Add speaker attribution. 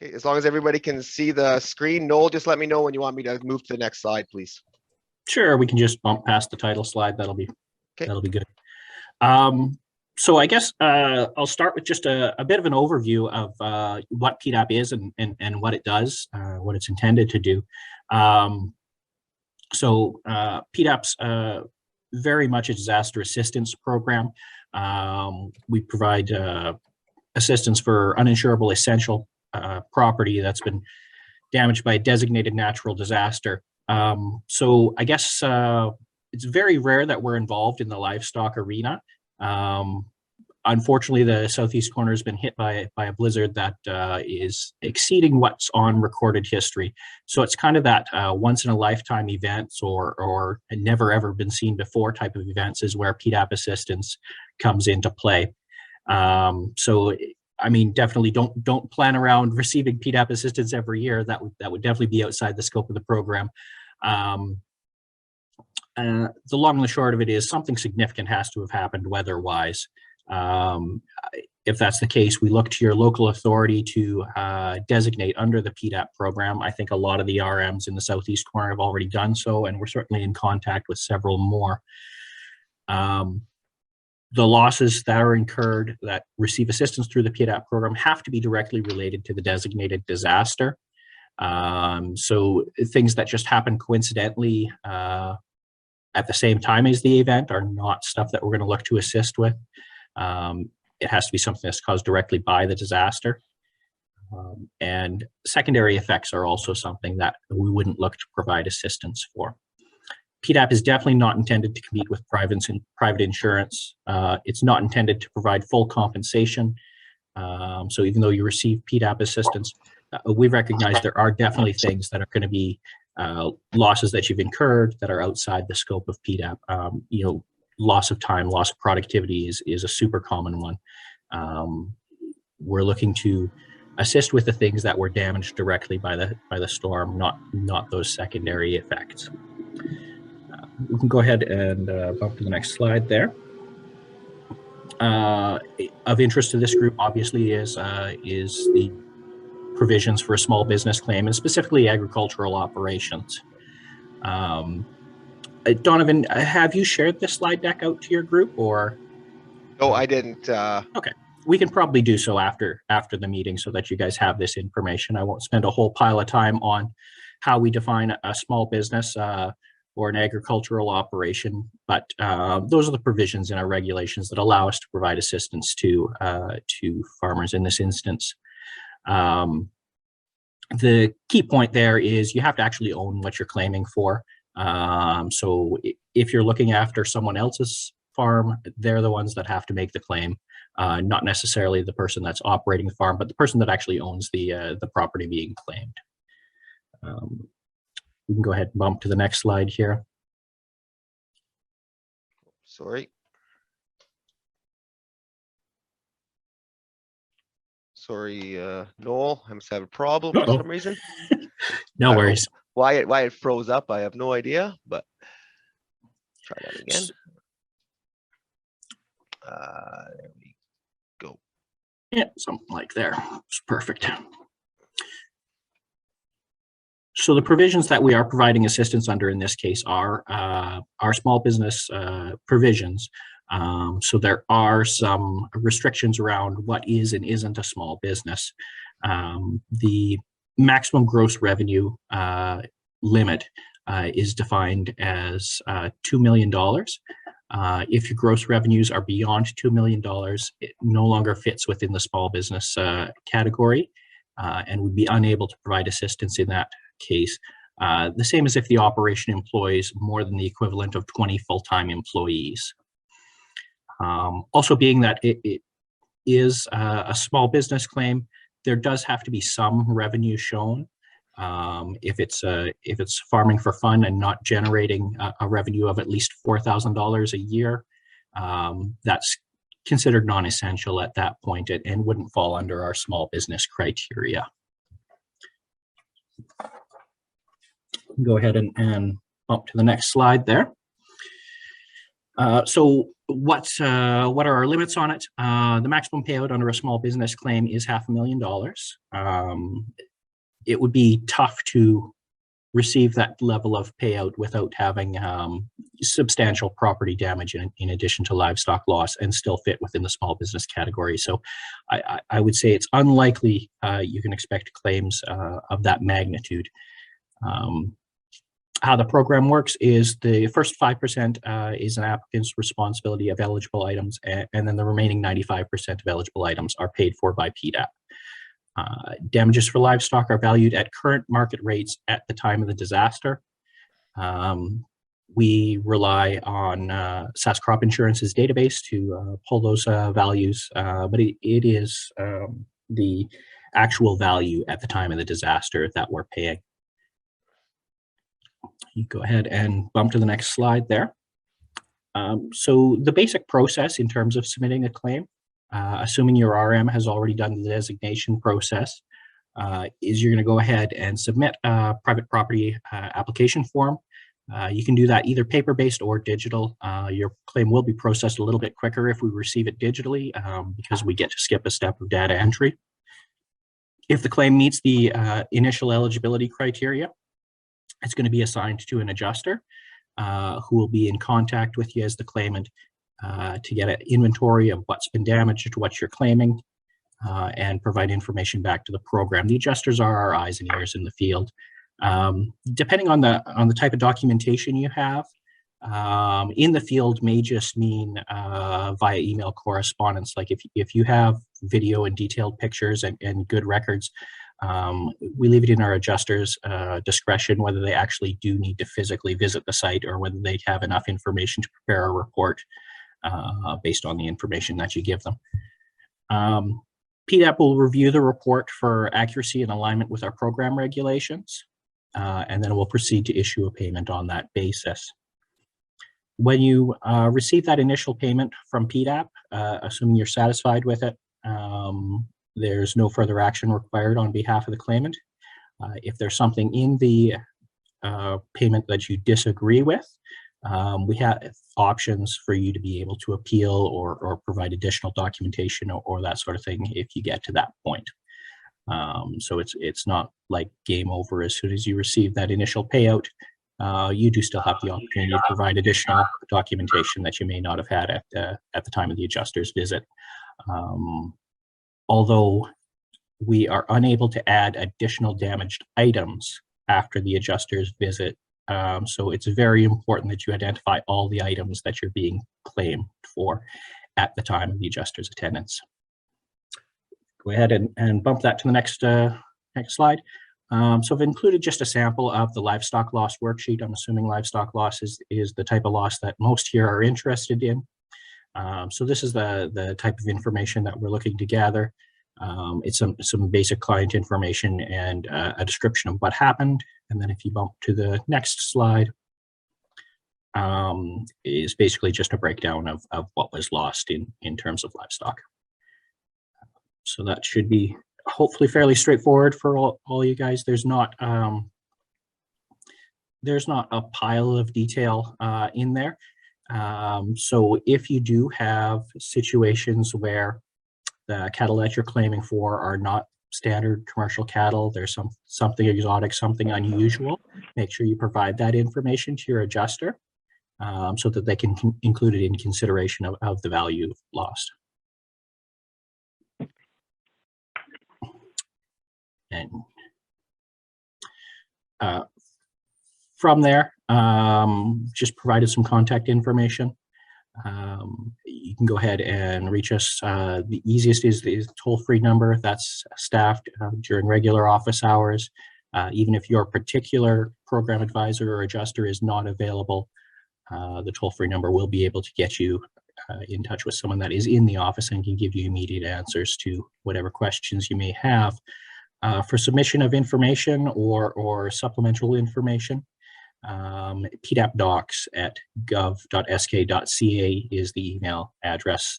Speaker 1: Okay, as long as everybody can see the screen. Noel, just let me know when you want me to move to the next slide, please.
Speaker 2: Sure, we can just bump past the title slide. That'll be good. So I guess I'll start with just a bit of an overview of what PDAP is and what it does, what it's intended to do. PDAP's very much a disaster assistance program. We provide assistance for uninsurable essential property that's been damaged by a designated natural disaster. So I guess it's very rare that we're involved in the livestock arena. Unfortunately, the southeast corner has been hit by a blizzard that is exceeding what's on recorded history. So it's kind of that once in a lifetime events or never ever been seen before type of events is where PDAP assistance comes into play. So I mean, definitely don't plan around receiving PDAP assistance every year. That would definitely be outside the scope of the program. The long and the short of it is something significant has to have happened weather-wise. If that's the case, we look to your local authority to designate under the PDAP program. I think a lot of the RMs in the southeast corner have already done so, and we're certainly in contact with several more. The losses that are incurred that receive assistance through the PDAP program have to be directly related to the designated disaster. So things that just happen coincidentally at the same time as the event are not stuff that we're going to look to assist with. It has to be something that's caused directly by the disaster. And secondary effects are also something that we wouldn't look to provide assistance for. PDAP is definitely not intended to compete with private insurance. It's not intended to provide full compensation. So even though you receive PDAP assistance, we recognize there are definitely things that are going to be losses that you've incurred that are outside the scope of PDAP. You know, loss of time, loss of productivity is a super common one. We're looking to assist with the things that were damaged directly by the storm, not those secondary effects. We can go ahead and bump to the next slide there. Of interest to this group, obviously, is the provisions for a small business claim, and specifically agricultural operations. Donovan, have you shared this slide deck out to your group, or?
Speaker 1: No, I didn't.
Speaker 2: Okay, we can probably do so after the meeting so that you guys have this information. I won't spend a whole pile of time on how we define a small business or an agricultural operation, but those are the provisions in our regulations that allow us to provide assistance to farmers in this instance. The key point there is you have to actually own what you're claiming for. So if you're looking after someone else's farm, they're the ones that have to make the claim, not necessarily the person that's operating the farm, but the person that actually owns the property being claimed. We can go ahead and bump to the next slide here.
Speaker 1: Sorry, Noel, I must have a problem for some reason.
Speaker 2: No worries.
Speaker 1: Why it froze up, I have no idea, but try that again. There we go.
Speaker 2: Yeah, something like there. It's perfect. So the provisions that we are providing assistance under in this case are our small business provisions. So there are some restrictions around what is and isn't a small business. The maximum gross revenue limit is defined as $2 million. If your gross revenues are beyond $2 million, it no longer fits within the small business category and would be unable to provide assistance in that case. The same as if the operation employs more than the equivalent of 20 full-time employees. Also, being that it is a small business claim, there does have to be some revenue shown. If it's farming for fun and not generating a revenue of at least $4,000 a year, that's considered non-essential at that point and wouldn't fall under our small business criteria. Go ahead and bump to the next slide there. So what are our limits on it? The maximum payout under a small business claim is $500,000. It would be tough to receive that level of payout without having substantial property damage in addition to livestock loss and still fit within the small business category. So I would say it's unlikely you can expect claims of that magnitude. How the program works is the first 5% is an applicant's responsibility of eligible items, and then the remaining 95% of eligible items are paid for by PDAP. Damages for livestock are valued at current market rates at the time of the disaster. We rely on SAS Crop Insurance's database to pull those values, but it is the actual value at the time of the disaster that we're paying. You go ahead and bump to the next slide there. So the basic process in terms of submitting a claim, assuming your RM has already done the designation process, is you're going to go ahead and submit a private property application form. You can do that either paper-based or digital. Your claim will be processed a little bit quicker if we receive it digitally because we get to skip a step of data entry. If the claim meets the initial eligibility criteria, it's going to be assigned to an adjuster who will be in contact with you as the claimant to get an inventory of what's been damaged, what you're claiming, and provide information back to the program. The adjusters are our eyes and ears in the field. Depending on the type of documentation you have, in the field may just mean via email correspondence. Like if you have video and detailed pictures and good records, we leave it in our adjusters' discretion whether they actually do need to physically visit the site or whether they have enough information to prepare a report based on the information that you give them. PDAP will review the report for accuracy and alignment with our program regulations, and then we'll proceed to issue a payment on that basis. When you receive that initial payment from PDAP, assuming you're satisfied with it, there's no further action required on behalf of the claimant. If there's something in the payment that you disagree with, we have options for you to be able to appeal or provide additional documentation or that sort of thing if you get to that point. So it's not like game over as soon as you receive that initial payout. You do still have the opportunity to provide additional documentation that you may not have had at the time of the adjuster's visit. Although we are unable to add additional damaged items after the adjuster's visit, so it's very important that you identify all the items that you're being claimed for at the time of the adjuster's attendance. Go ahead and bump that to the next slide. So I've included just a sample of the livestock loss worksheet. I'm assuming livestock loss is the type of loss that most here are interested in. So this is the type of information that we're looking to gather. It's some basic client information and a description of what happened. And then if you bump to the next slide, is basically just a breakdown of what was lost in terms of livestock. So that should be hopefully fairly straightforward for all you guys. There's not a pile of detail in there. So if you do have situations where the cattle that you're claiming for are not standard commercial cattle, there's something exotic, something unusual, make sure you provide that information to your adjuster so that they can include it in consideration of the value lost. And from there, just provided some contact information. You can go ahead and reach us. The easiest is the toll-free number that's staffed during regular office hours. Even if your particular program advisor or adjuster is not available, the toll-free number will be able to get you in touch with someone that is in the office and can give you immediate answers to whatever questions you may have. For submission of information or supplemental information, PDAPdocs@gov.sk.ca is the email address